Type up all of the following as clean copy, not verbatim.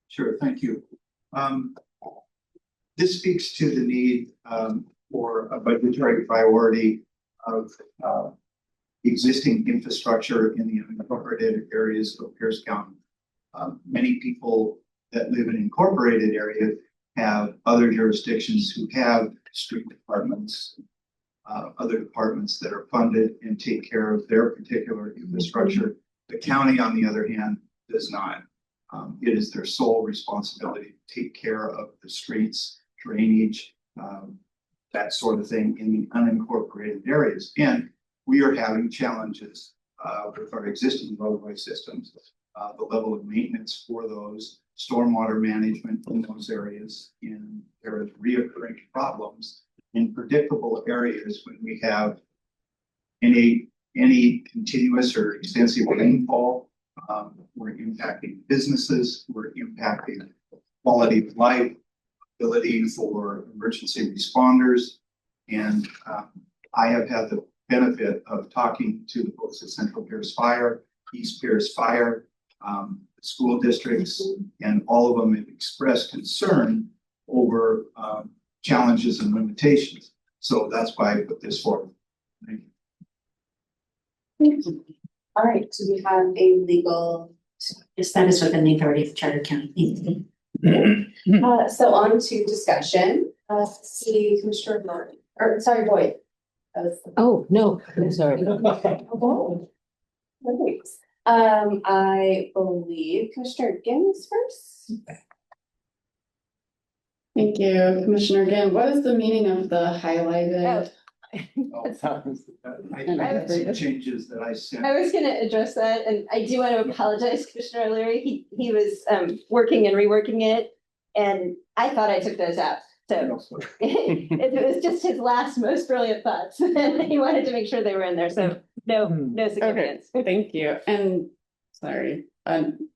Sure, thank you. This speaks to the need for a budgetary priority of existing infrastructure in the unincorporated areas of Pierce County. Many people that live in incorporated areas have other jurisdictions who have street departments, other departments that are funded and take care of their particular infrastructure. The county, on the other hand, does not. It is their sole responsibility to take care of the streets, drainage, that sort of thing in the unincorporated areas. And we are having challenges with our existing roadway systems, the level of maintenance for those, stormwater management in those areas, and there is reoccurring problems in predictable areas when we have any continuous or extensive rainfall. We're impacting businesses, we're impacting quality of life, ability for emergency responders. And I have had the benefit of talking to the folks at Central Pierce Fire, East Pierce Fire, school districts, and all of them have expressed concern over challenges and limitations. So that's why I put this forward. Thank you. Thank you. All right, so we have a legal. Yes, that is within the authority of Charter County. So on to discussion. See Commissioner Martin, or sorry, Boyd. Oh, no, I'm sorry. Oh, thanks. I believe Commissioner Gibbs first. Thank you, Commissioner Ginn. What is the meaning of the highlighted? I had some changes that I sent. I was gonna address that, and I do want to apologize, Commissioner O'Leary. He was working and reworking it, and I thought I took those out. So it was just his last most brilliant thoughts, and he wanted to make sure they were in there. So no significance. Okay, thank you. And sorry,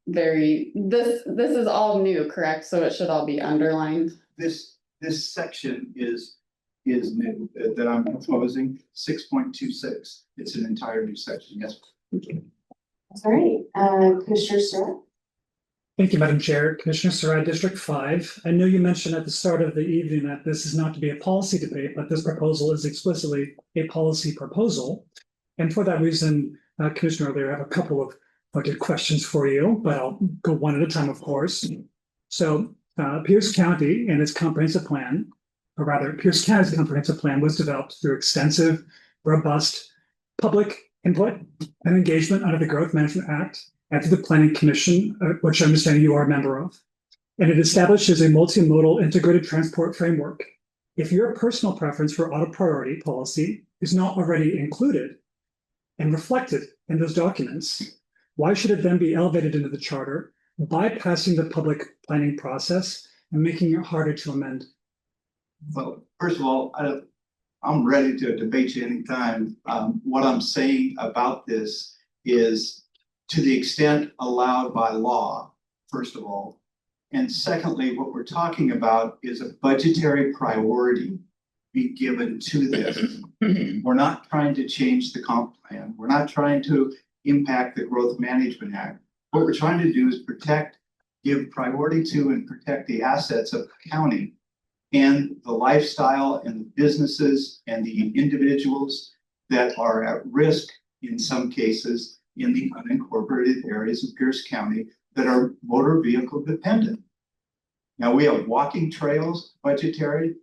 this is all new, correct? So it should all be underlined. This section is new that I'm proposing, 6.26. It's an entire new section. Yes. All right, Commissioner Surratt. Thank you, Madam Chair. Commissioner Surratt, District 5. I know you mentioned at the start of the evening that this is not to be a policy debate, but this proposal is explicitly a policy proposal. And for that reason, Commissioner O'Leary, I have a couple of questions for you, but I'll go one at a time, of course. So Pierce County and its comprehensive plan, or rather Pierce County's comprehensive plan, was developed through extensive, robust public input and engagement under the Growth Management Act and through the Planning Commission, which I understand you are a member of. And it establishes a multimodal integrated transport framework. If your personal preference for auto priority policy is not already included and reflected in those documents, why should it then be elevated into the charter, bypassing the public planning process and making it harder to amend? Well, first of all, I'm ready to debate you anytime. What I'm saying about this is to the extent allowed by law, first of all. And secondly, what we're talking about is a budgetary priority be given to this. We're not trying to change the comp plan. We're not trying to impact the Growth Management Act. What we're trying to do is give priority to and protect the assets of the county and the lifestyle and the businesses and the individuals that are at risk in some cases in the unincorporated areas of Pierce County that are motor vehicle dependent. Now we have walking trails, budgetary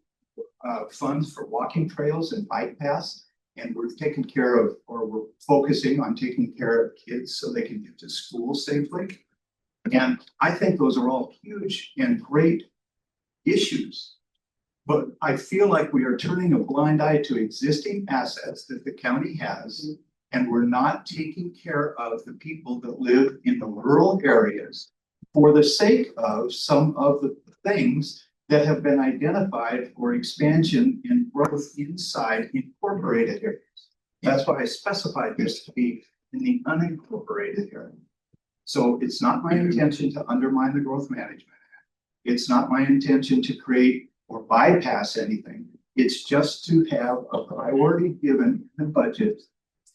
funds for walking trails and bike paths, and we're taking care of, or we're focusing on taking care of kids so they can get to school safely. And I think those are all huge and great issues. But I feel like we are turning a blind eye to existing assets that the county has, and we're not taking care of the people that live in the rural areas for the sake of some of the things that have been identified for expansion and growth inside incorporated areas. That's why I specified this to be in the unincorporated area. So it's not my intention to undermine the Growth Management Act. It's not my intention to create or bypass anything. It's just to have a priority given in the budget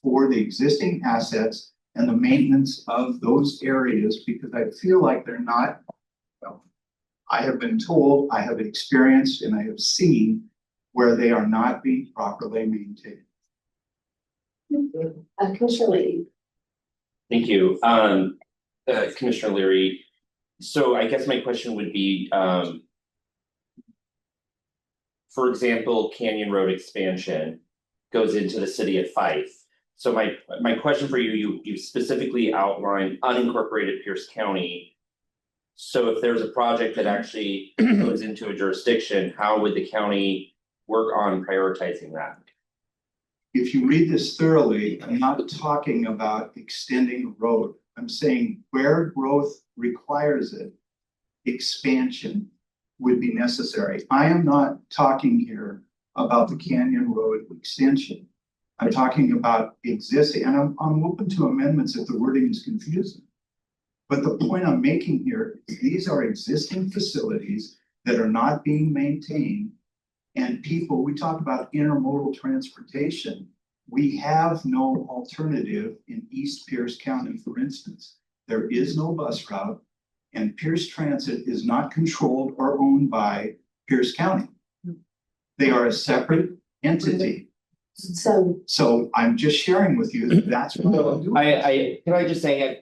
for the existing assets and the maintenance of those areas, because I feel like they're not, well, I have been told, I have experienced, and I have seen where they are not being properly maintained. Commissioner Lee. Thank you, Commissioner Leary. So I guess my question would be, for example, Canyon Road expansion goes into the city of Fife. So my question for you, you specifically outlined unincorporated Pierce County. So if there's a project that actually goes into a jurisdiction, how would the county work on prioritizing that? If you read this thoroughly, I'm not talking about extending a road. I'm saying where growth requires it, expansion would be necessary. I am not talking here about the Canyon Road extension. I'm talking about existing, and I'm open to amendments if the wording is confusing. But the point I'm making here is these are existing facilities that are not being maintained. And people, we talk about intermodal transportation. We have no alternative in East Pierce County, for instance. There is no bus route, and Pierce Transit is not controlled or owned by Pierce County. They are a separate entity. So I'm just sharing with you that that's what I'm doing. Can I just say,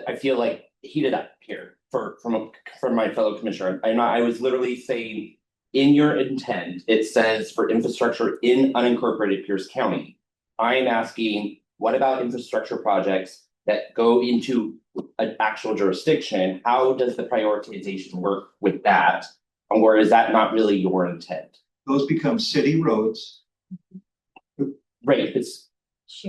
I feel like heated up here from my fellow commissioner. I was literally saying, in your intent, it says for infrastructure in unincorporated Pierce County. I am asking, what about infrastructure projects that go into an actual jurisdiction? How does the prioritization work with that? Or is that not really your intent? Those become city roads. Right, it's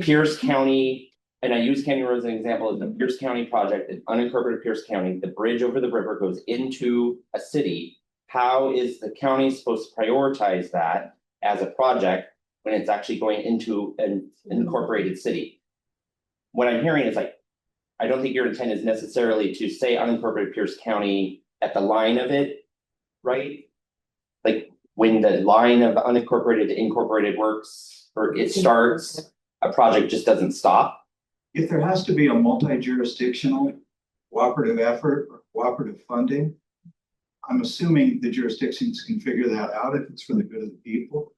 Pierce County, and I use Canyon Road as an example, of the Pierce County project, in unincorporated Pierce County, the bridge over the river goes into a city. How is the county supposed to prioritize that as a project when it's actually going into an incorporated city? What I'm hearing is like, I don't think your intent is necessarily to say unincorporated Pierce County at the line of it, right? Like when the line of unincorporated to incorporated works, or it starts, a project just doesn't stop. If there has to be a multi-jurisdictional cooperative effort or cooperative funding, I'm assuming the jurisdictions can figure that out if it's for the good of the people.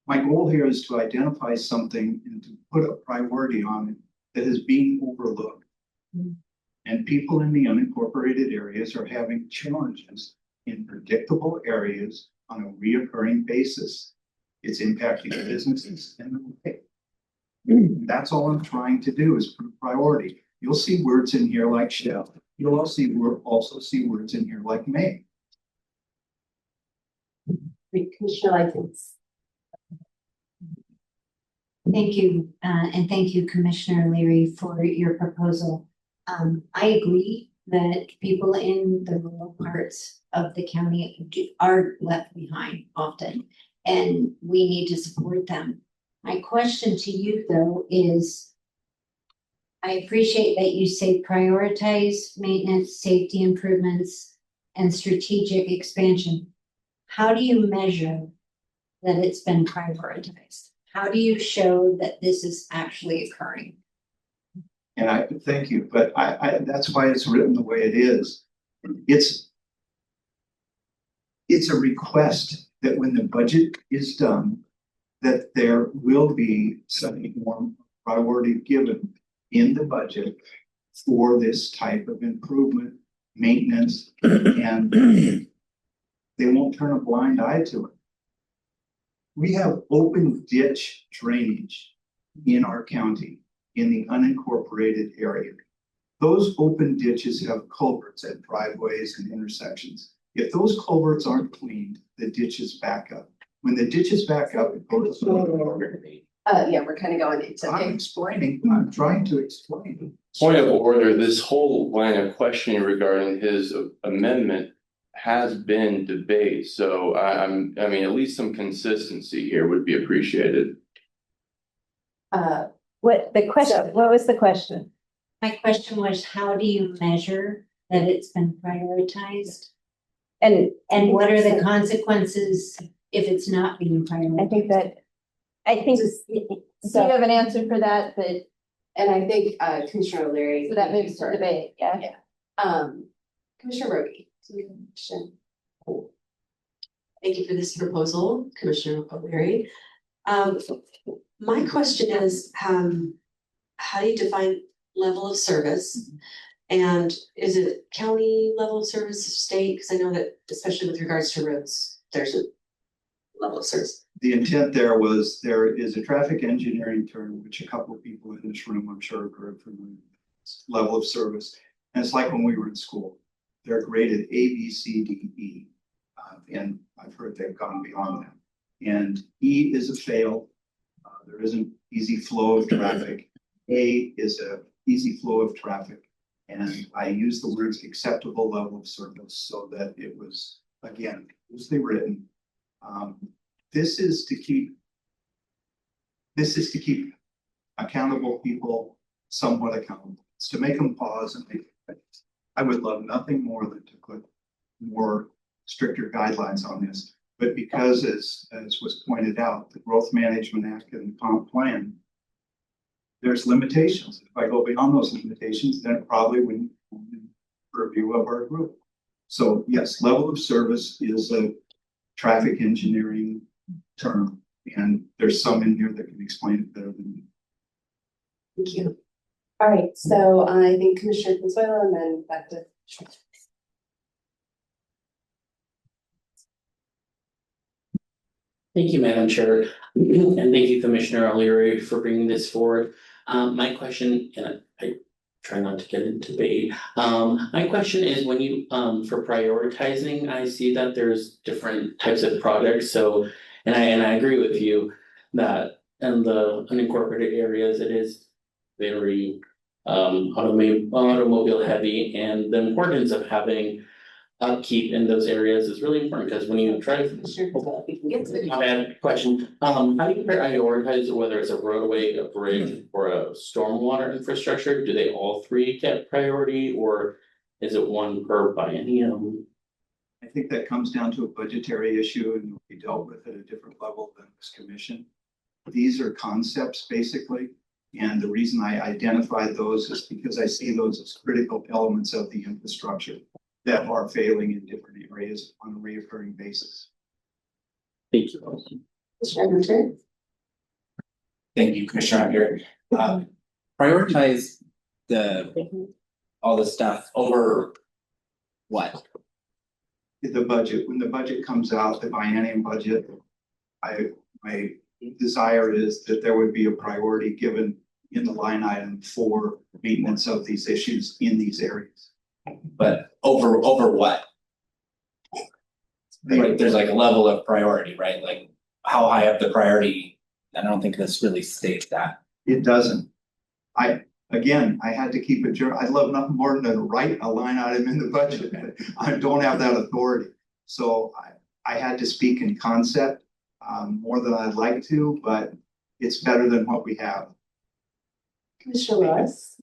My goal here is to identify something and to put a priority on it that is being overlooked. And people in the unincorporated areas are having challenges in predictable areas on a reoccurring basis. It's impacting businesses and the way. That's all I'm trying to do is put a priority. You'll see words in here like shall. You'll also see words in here like may. Commissioner Lyons. Thank you, and thank you, Commissioner Leary, for your proposal. I agree that people in the rural parts of the county are left behind often, and we need to support them. My question to you, though, is I appreciate that you say prioritize maintenance, safety improvements, and strategic expansion. How do you measure that it's been prioritized? How do you show that this is actually occurring? And I thank you, but I that's why it's written the way it is. It's a request that when the budget is done, that there will be some more priority given in the budget for this type of improvement, maintenance, and they won't turn a blind eye to it. We have open ditch drainage in our county in the unincorporated area. Those open ditches have culverts at driveways and intersections. If those culverts aren't cleaned, the ditches back up. When the ditches back up, it goes. Yeah, we're kind of going into. I'm trying to explain. Point of order, this whole line of questioning regarding his amendment has been debated, so I mean, at least some consistency here would be appreciated. What was the question? My question was, how do you measure that it's been prioritized? And And what are the consequences if it's not being prioritized? I think you have an answer for that, but And I think Commissioner O'Leary. So that moves to debate, yeah. Commissioner Brody. Thank you for this proposal, Commissioner O'Leary. My question is, how do you define level of service? And is it county level of service, state? Because I know that especially with regards to roads, there's a level of service. The intent there was, there is a traffic engineering term, which a couple of people in this room, I'm sure, have heard from the level of service. And it's like when we were in school, they're graded A, B, C, D, E. And I've heard they've gone beyond that. And E is a fail. There isn't easy flow of traffic. A is a easy flow of traffic. And I use the words acceptable level of service so that it was, again, loosely written. This is to keep accountable people somewhat accountable. It's to make them pause and think. I would love nothing more than to put more stricter guidelines on this. But because as was pointed out, the Growth Management Act and the comp plan, there's limitations. If I go beyond those limitations, then it probably wouldn't review of our group. So yes, level of service is a traffic engineering term, and there's some in here that can explain it better than me. Thank you. All right, so I think Commissioner Consuelo and then back to. Thank you, Madam Chair, and thank you, Commissioner O'Leary, for bringing this forward. My question, and I try not to get into debate. My question is, when you, for prioritizing, I see that there's different types of projects. So, and I agree with you that in the unincorporated areas, it is very automobile heavy, and the importance of having upkeep in those areas is really important, because when you try to. My bad question, how do you prioritize whether it's a roadway, a bridge, or a stormwater infrastructure? Do they all three get priority, or is it one per biennium? I think that comes down to a budgetary issue and will be dealt with at a different level than this commission. These are concepts basically, and the reason I identified those is because I see those as critical elements of the infrastructure that are failing in different areas on a reoccurring basis. Thank you. Thank you, Commissioner Hunter. Prioritize all the stuff over what? The budget, when the budget comes out, the biennium budget, my desire is that there would be a priority given in the line item for maintenance of these issues in these areas. But over what? Right, there's like a level of priority, right? Like how high up the priority? I don't think this really states that. It doesn't. Again, I had to keep it. I'd love nothing more than to write a line item in the budget. I don't have that authority. So I had to speak in concept more than I'd like to, but it's better than what we have. Commissioner Willis.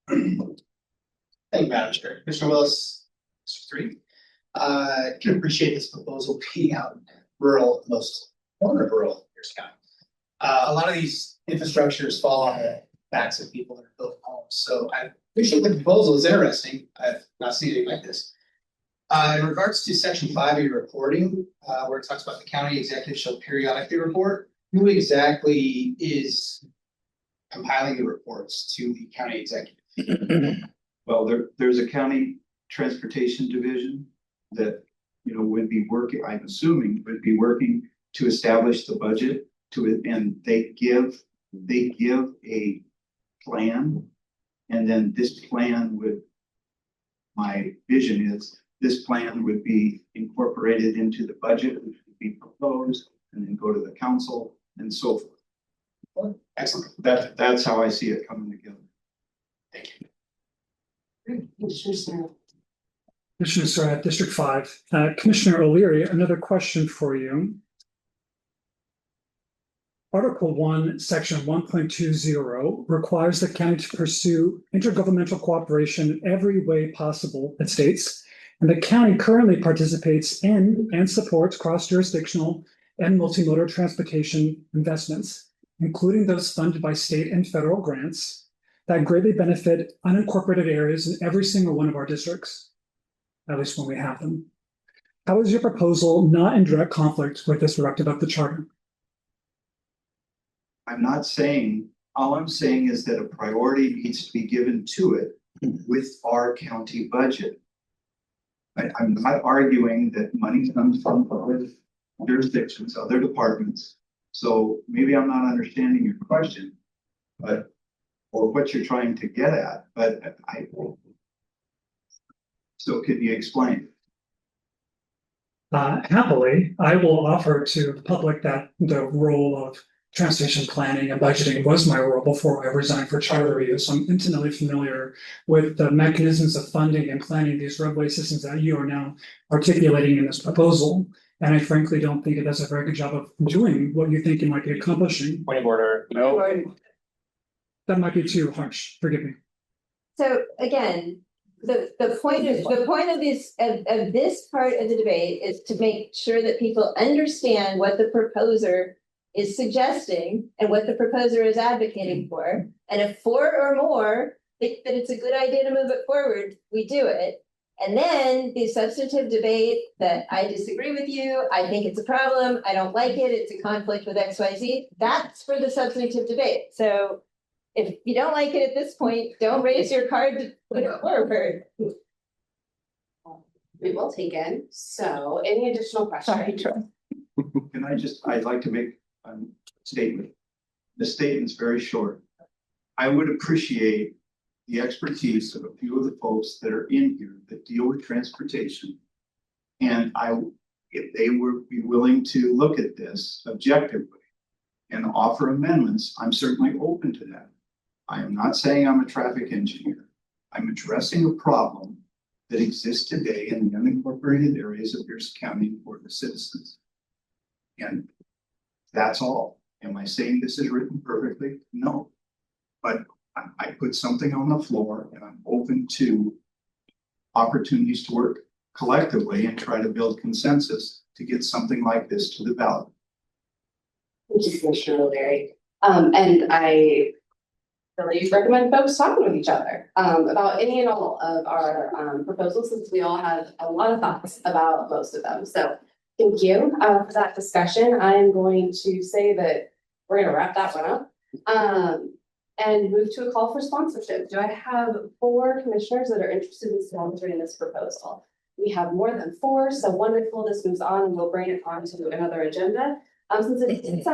Thank you, Madam Chair. Commissioner Willis, District 3. Can appreciate this proposal being out in rural, most rural Pierce County. A lot of these infrastructures fall on the backs of people that are building homes. So I appreciate the proposal. It's interesting. I've not seen anything like this. In regards to section 5 of your reporting, where it talks about the county executive shall periodically report, who exactly is compiling the reports to the county executive? Well, there's a county transportation division that, would be working, I'm assuming, would be working to establish the budget to it, and they give a plan, and then this plan my vision is this plan would be incorporated into the budget, which would be proposed, and then go to the council and so forth. Excellent. That's how I see it coming together. Thank you. Commissioner Surratt, District 5. Commissioner O'Leary, another question for you. Article 1, Section 1.20 requires the county to pursue intergovernmental cooperation in every way possible, it states, and the county currently participates in and supports cross-jurisdictional and multimodal transportation investments. including those funded by state and federal grants, that greatly benefit unincorporated areas in every single one of our districts, at least when we have them. How is your proposal not in direct conflict with this directive of the charter? I'm not saying, all I'm saying is that a priority needs to be given to it with our county budget. I'm not arguing that money comes from other jurisdictions, other departments. So maybe I'm not understanding your question, but, or what you're trying to get at, but so could you explain? Happily, I will offer to the public that the role of transportation planning and budgeting was my role before I resigned for charter review. So I'm intimately familiar with the mechanisms of funding and planning these roadway systems that you are now articulating in this proposal. And I frankly don't think it does a very good job of doing what you think it might be accomplishing. Point of order. No. That might be too harsh, forgive me. So again, the point of this part of the debate is to make sure that people understand what the proposer is suggesting and what the proposer is advocating for. And if 4 or more think that it's a good idea to move it forward, we do it. And then the substantive debate that I disagree with you, I think it's a problem, I don't like it, it's a conflict with XYZ, that's for the substantive debate. So if you don't like it at this point, don't raise your card to put it forward. We will take in. So any additional questions? Sorry, Troy. I'd like to make a statement. The statement's very short. I would appreciate the expertise of a few of the folks that are in here that deal with transportation. And if they would be willing to look at this objectively and offer amendments, I'm certainly open to that. I am not saying I'm a traffic engineer. I'm addressing a problem that exists today in the unincorporated areas of Pierce County for the citizens. And that's all. Am I saying this is written perfectly? No. But I put something on the floor and I'm open to opportunities to work collectively and try to build consensus to get something like this to the ballot. Thank you, Commissioner O'Leary. And I really recommend folks talking with each other about any and all of our proposals, since we all have a lot of thoughts about most of them. So thank you for that discussion. I am going to say that we're going to wrap that one up and move to a call for sponsorship. Do I have 4 commissioners that are interested in sponsoring this proposal? We have more than 4, so wonderful. This moves on and we'll bring it on to another agenda. Since it